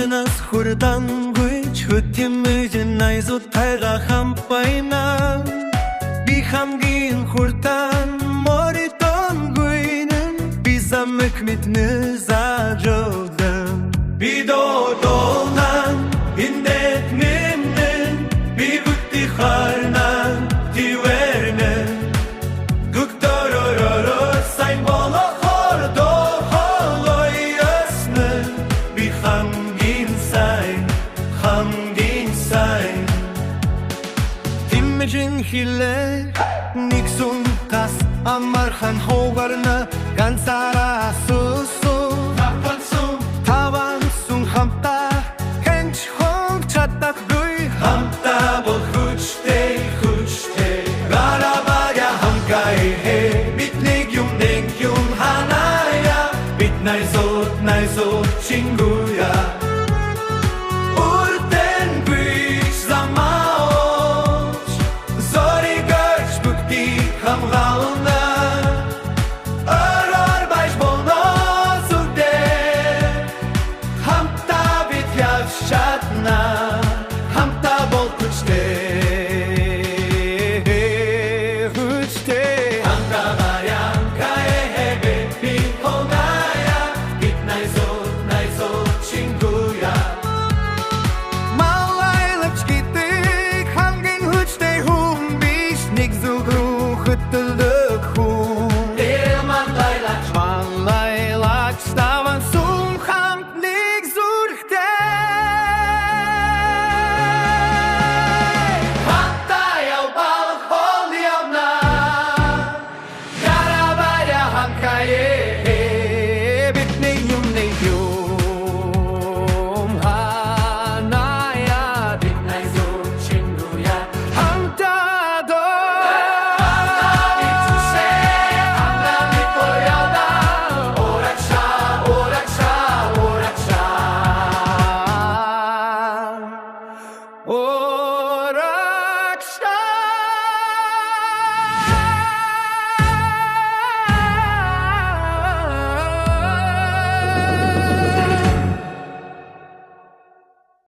Нас хурдан хөтэмж найзууд тайга хампайна би хамгийн хурдан моритон гуйнэн би замк мэднэ зажодан би додолнан индет мэмнэн би бүти харнан тивернэн гүктөрөрө сайн боло хордо холойснэн би хамгийн сайн Тимжин хилэ никсун тас амархан хогарна ганцара сусу тавансун хамта хэнч хонг чатах гуй хамта бол хүчтэй гарабая хамкай хэ битнийг юм ханая бит найзууд чингуя Oh